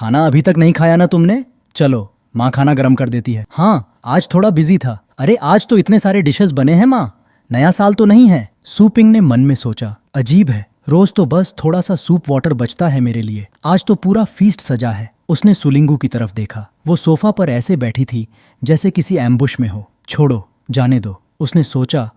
खाना अभी तक नहीं खाया ना तुमने? चलो माँ खाना गर्म कर देती है। हाँ आज थोड़ा बिजी था। अरे आज तो इतने सारे डिशेस बने हैं माँ, नया साल तो नहीं है? सू पिंग ने मन में सोचा, अजीब है, रोज तो बस थोड़ा सा सूप वाटर बचता है मेरे लिए, आज तो पूरा फीस्ट सजा है। उसने सुलिंगू की तरफ देखा। वो सोफा पर ऐसे बैठी थी जैसे किसी एम्बुश में हो। छोड़ो, जाने दो, उसने सोचा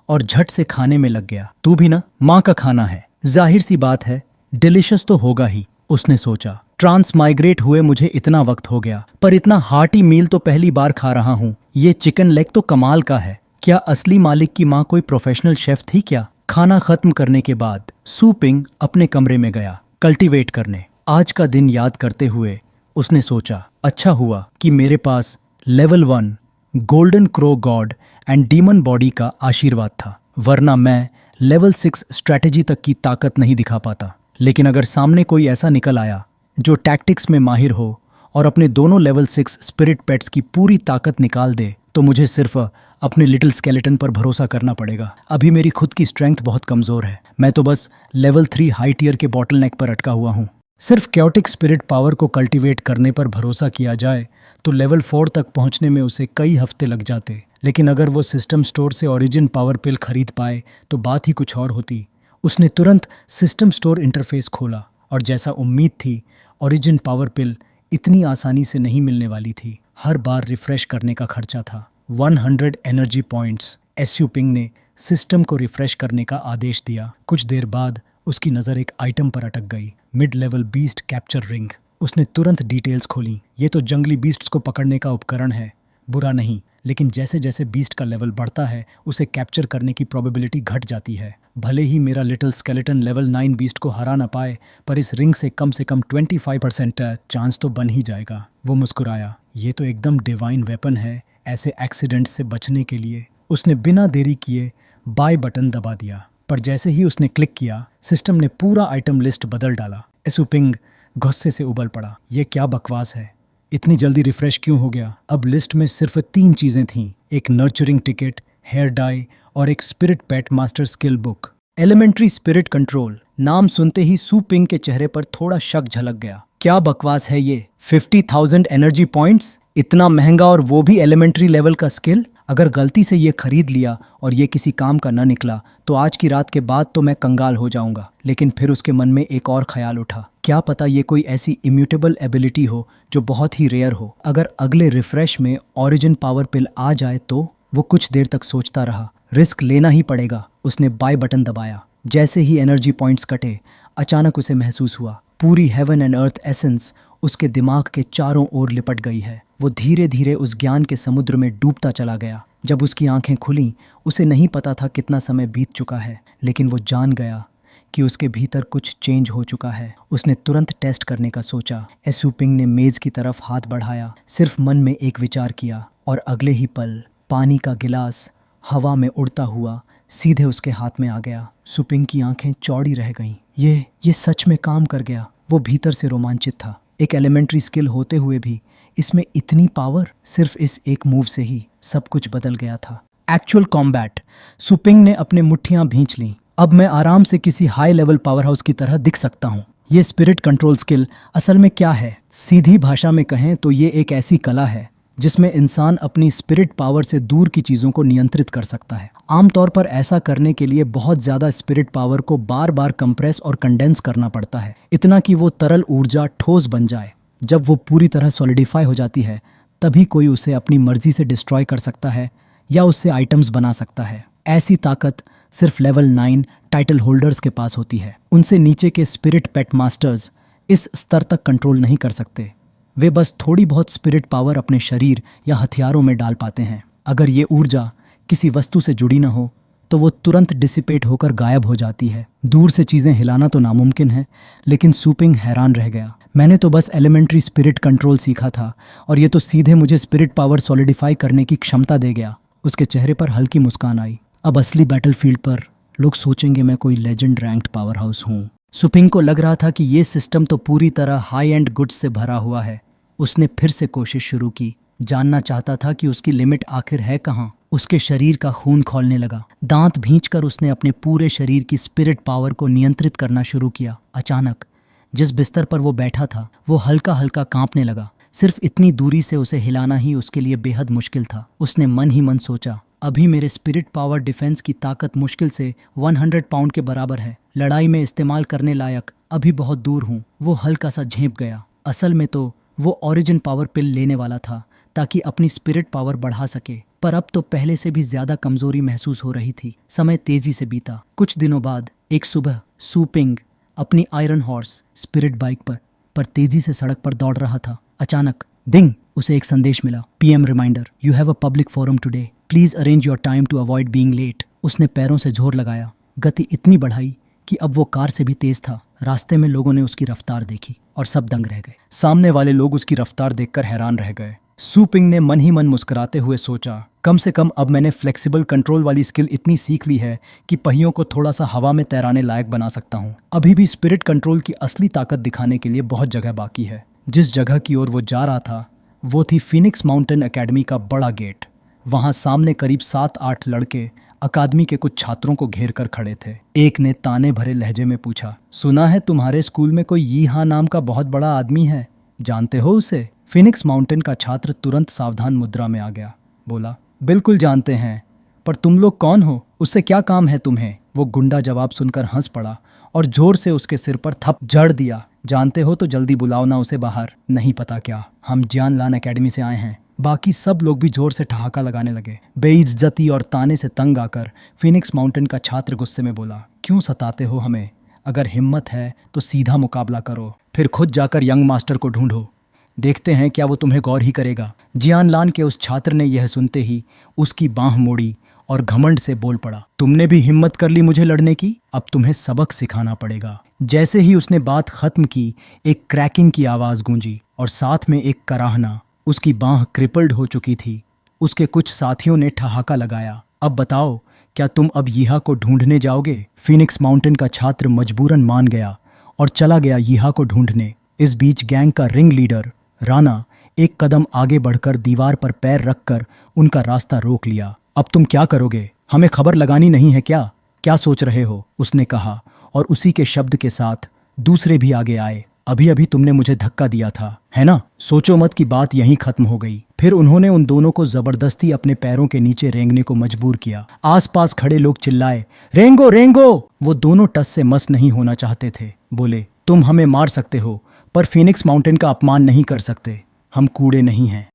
और झट से खाने में लग गया। तू भी ना, माँ का खाना है, जाहिर सी बात है डिलिशियस तो होगा ही, उसने सोचा। ट्रांसमाइग्रेट हुए मुझे इतना वक्त हो गया, पर इतना हार्टी मील तो पहली बार खा रहा हूँ। ये चिकन लेग तो कमाल का है। क्या असली मालिक की माँ कोई प्रोफेशनल शेफ थी क्या? खाना खत्म करने के बाद सू पिंग अपने कमरे में गया कल्टीवेट करने। आज का दिन याद करते हुए उसने सोचा, अच्छा हुआ कि मेरे पास level 1 golden crow god and demon body का आशीर्वाद था, वरना मैं लेवल 6 स्ट्रैटेजी तक की ताकत नहीं दिखा पाता। लेकिन अगर सामने कोई ऐसा निकल आया जो टैक्टिक्स में माहिर हो और अपने दोनों लेवल 6 स्पिरिट पेट्स की पूरी ताकत निकाल दे, तो मुझे सिर्फ अपने लिटिल स्केलेटन पर भरोसा करना पड़ेगा। अभी मेरी खुद की स्ट्रेंथ बहुत कमजोर है, मैं तो बस लेवल 3 हाई टियर के बॉटल नेक पर अटका हुआ हूँ। सिर्फ क्योटिक स्पिरिट पावर को कल्टीवेट करने पर भरोसा किया जाए तो लेवल 4 तक पहुंचने में उसे कई हफ्ते लग जाते। लेकिन अगर वो सिस्टम स्टोर से ओरिजिन पावर पिल खरीद पाए तो बात ही कुछ और होती। उसने तुरंत सिस्टम स्टोर इंटरफेस खोला और जैसा उम्मीद थी, ओरिजिन पावर पिल इतनी आसानी से नहीं मिलने वाली थी। हर बार रिफ्रेश करने का खर्चा था। 100 एनर्जी पॉइंट्स। एसयू पिंग ने सिस्टम को रिफ्रेश करने का आदेश दिया। कुछ देर बाद उसकी नज़र एक आइटम पर अटक गई, mid level beast capture ring. उसने तुरंत डिटेल्स खोली। ये तो जंगली बीस्ट्स को पकड़ने का उपकरण है, बुरा नहीं, लेकिन जैसे जैसे बीस्ट का लेवल बढ़ता है उसे कैप्चर करने की प्रोबेबिलिटी घट जाती है। भले ही मेरा लिटिल स्केलेटन लेवल 9 बीस्ट को हरा ना पाए, पर इस रिंग से कम 25% चांस तो बन ही जाएगा। वो मुस्कुराया, ये तो एकदम डिवाइन वेपन है ऐसे एक्सीडेंट से बचने के लिए। उसने बिना देरी किए बाय बटन दबा दिया, पर जैसे ही उसने क्लिक किया सिस्टम ने पूरा आइटम लिस्ट बदल डाला। एसू पिंग गुस्से से उबल पड़ा, ये क्या बकवास है, इतनी जल्दी रिफ्रेश क्यों हो गया? अब लिस्ट में सिर्फ 3 चीजें थीं, एक नर्चरिंग टिकट, हेयर डाई और एक spirit pet master skill book. Elementary spirit control. नाम सुनते ही सू पिंग के चेहरे पर थोड़ा शक झलक गया। क्या बकवास है ये? 50,000 एनर्जी पॉइंट्स, इतना महंगा, और वो भी एलिमेंट्री लेवल का स्किल। अगर गलती से ये खरीद लिया और ये किसी काम का न निकला तो आज की रात के बाद तो मैं कंगाल हो जाऊंगा। लेकिन फिर उसके मन में एक और ख्याल उठा, क्या पता ये कोई ऐसी इम्यूटेबल एबिलिटी हो जो बहुत ही रेयर हो। अगर अगले रिफ्रेश में ओरिजिन पावर पिल आ जाए तो? वो कुछ देर तक सोचता रहा, रिस्क लेना ही पड़ेगा। उसने बाय बटन दबाया। जैसे ही एनर्जी पॉइंट्स कटे, अचानक उसे महसूस हुआ पूरी हेवन एंड अर्थ एसेंस उसके दिमाग के चारों ओर लिपट गई है। वो धीरे धीरे उस ज्ञान के समुद्र में डूबता चला गया। जब उसकी आंखें खुलीं, उसे नहीं पता था कितना समय बीत चुका है, लेकिन वो जान गया कि उसके भीतर कुछ चेंज हो चुका है। उसने तुरंत टेस्ट करने का सोचा। एसू पिंग ने मेज की तरफ हाथ बढ़ाया, सिर्फ मन में एक विचार किया, और अगले ही पल पानी का गिलास हवा में उड़ता हुआ सीधे उसके हाथ में आ गया। सू पिंग की आंखें चौड़ी रह गईं। ये सच में काम कर गया। वो भीतर से रोमांचित था। एक एलिमेंट्री स्किल होते हुए भी इसमें इतनी पावर। सिर्फ इस एक मूव से ही सब कुछ बदल गया था। Actual combat. सू पिंग ने अपने मुट्ठियां भींच लीं। अब मैं आराम से किसी हाई लेवल पावर हाउस की तरह दिख सकता हूँ। ये स्पिरिट कंट्रोल स्किल असल में क्या है? सीधी भाषा में कहें तो ये एक ऐसी कला है जिसमें इंसान अपनी स्पिरिट पावर से दूर की चीज़ों को नियंत्रित कर सकता है। आमतौर पर ऐसा करने के लिए बहुत ज़्यादा स्पिरिट पावर को बार बार कंप्रेस और कंडेंस करना पड़ता है, इतना कि वो तरल ऊर्जा ठोस बन जाए। जब वो पूरी तरह सॉलिडिफाई हो जाती है तभी कोई उसे अपनी मर्जी से डिस्ट्रॉय कर सकता है या उससे आइटम्स बना सकता है। ऐसी ताकत सिर्फ लेवल 9 टाइटल होल्डर्स के पास होती है। उनसे नीचे के स्पिरिट पेट मास्टर्स इस स्तर तक कंट्रोल नहीं कर सकते। वे बस थोड़ी बहुत स्पिरिट पावर अपने शरीर या हथियारों में डाल पाते हैं। अगर ये ऊर्जा किसी वस्तु से जुड़ी ना हो तो वो तुरंत डिसिपेट होकर गायब हो जाती है। दूर से चीज़ें हिलाना तो नामुमकिन है, लेकिन सू पिंग हैरान रह गया। मैंने तो बस एलिमेंट्री स्पिरिट कंट्रोल सीखा था और ये तो सीधे मुझे स्पिरिट पावर सॉलिडिफाई करने की क्षमता दे गया। उसके चेहरे पर हल्की मुस्कान आई। अब असली बैटलफील्ड पर लोग सोचेंगे मैं कोई लेजेंड रैंक्ड पावर हाउस हूँ। सू पिंग को लग रहा था कि ये सिस्टम तो पूरी तरह हाई एंड गुड्स से भरा हुआ है। उसने फिर से कोशिश शुरू की। जानना चाहता था कि उसकी लिमिट आखिर है कहाँ। उसके शरीर का खून खौलने लगा। दांत भींचकर उसने अपने पूरे शरीर की स्पिरिट पावर को नियंत्रित करना शुरू किया। अचानक जिस बिस्तर पर वो बैठा था वो हल्का हल्का कांपने लगा। सिर्फ इतनी दूरी से उसे हिलाना ही उसके लिए बेहद मुश्किल था। उसने मन ही मन सोचा, अभी मेरे स्पिरिट पावर डिफेंस की ताकत मुश्किल से 100 पाउंड के बराबर है। लड़ाई में इस्तेमाल करने लायक अभी बहुत दूर हूँ। वो हल्का सा झेंप गया। असल में तो वो ओरिजिन पावर पिल लेने वाला था ताकि अपनी स्पिरिट पावर बढ़ा सके, पर अब तो पहले से भी ज्यादा कमजोरी महसूस हो रही थी। समय तेजी से बीता। कुछ दिनों बाद एक सुबह सू पिंग अपनी आयरन हॉर्स स्पिरिट बाइक पर तेजी से सड़क पर दौड़ रहा था। अचानक दिंग, उसे एक संदेश मिला। PM reminder, you have a public forum today, please arrange your time to avoid being late. उसने पैरों से जोर लगाया, गति इतनी बढ़ाई कि अब वो कार से भी तेज था। रास्ते में लोगों ने उसकी रफ्तार देखी और सब दंग रह गए। सामने वाले लोग उसकी रफ्तार देखकर हैरान रह गए। सू पिंग ने मन ही मन मुस्कुराते हुए सोचा, कम से कम अब मैंने फ्लेक्सिबल कंट्रोल वाली स्किल इतनी सीख ली है कि पहियों को थोड़ा सा हवा में तैराने लायक बना सकता हूँ। अभी भी स्पिरिट कंट्रोल की असली ताकत दिखाने के लिए बहुत जगह बाकी है। जिस जगह की ओर वो जा रहा था वो थी फीनिक्स माउंटेन एकेडमी का बड़ा गेट। वहाँ सामने करीब 7-8 लड़के अकादमी के कुछ छात्रों को घेर कर खड़े थे। एक ने ताने भरे लहजे में पूछा, सुना है तुम्हारे स्कूल में कोई यी हा नाम का बहुत बड़ा आदमी है, जानते हो उसे? फीनिक्स माउंटेन का छात्र तुरंत सावधान मुद्रा में आ गया। बोला, बिल्कुल जानते हैं, पर तुम लोग कौन हो? उससे क्या काम है तुम्हें? वो गुंडा जवाब सुनकर हंस पड़ा और जोर से उसके सिर पर थप जड़ दिया। जानते हो तो जल्दी बुलाओ ना उसे बाहर। नहीं पता क्या, हम जियान लान एकेडमी से आए हैं। बाकी सब लोग भी जोर से ठहाका लगाने लगे। बेइज्जती और ताने से तंग आकर फीनिक्स माउंटेन का छात्र गुस्से में बोला, क्यों सताते हो हमें? अगर हिम्मत है तो सीधा मुकाबला करो, फिर खुद जाकर यंग मास्टर को ढूंढो, देखते हैं क्या वो तुम्हें गौर ही करेगा। जियान लान के उस छात्र ने यह सुनते ही उसकी बांह मोड़ी और घमंड से बोल पड़ा, तुमने भी हिम्मत कर ली मुझे लड़ने की? अब तुम्हें सबक सिखाना पड़ेगा। जैसे ही उसने बात खत्म की, एक क्रैकिंग की आवाज गूंजी और साथ में एक कराहना। उसकी बांह क्रिपल्ड हो चुकी थी। उसके कुछ साथियों ने ठहाका लगाया, अब बताओ क्या तुम अब यीहा को ढूंढने जाओगे? फीनिक्स माउंटेन का छात्र मजबूरन मान गया और चला गया यीहा को ढूंढने। इस बीच गैंग का रिंग लीडर राना एक कदम आगे बढ़कर दीवार पर पैर रखकर उनका रास्ता रोक लिया। अब तुम क्या करोगे? हमें खबर लगानी नहीं है क्या? क्या सोच रहे हो? उसने कहा और उसी के शब्द के साथ दूसरे भी आगे आए। अभी अभी तुमने मुझे धक्का दिया था, है ना? सोचो मत कि बात यहीं खत्म हो गई। फिर उन्होंने उन दोनों को जबरदस्ती अपने पैरों के नीचे रेंगने को मजबूर किया। आसपास खड़े लोग चिल्लाए, रेंगो रेंगो। वो दोनों टस से मस नहीं होना चाहते थे। बोले, तुम हमें मार सकते हो पर फीनिक्स माउंटेन का अपमान नहीं कर सकते। हम कूड़े नहीं हैं।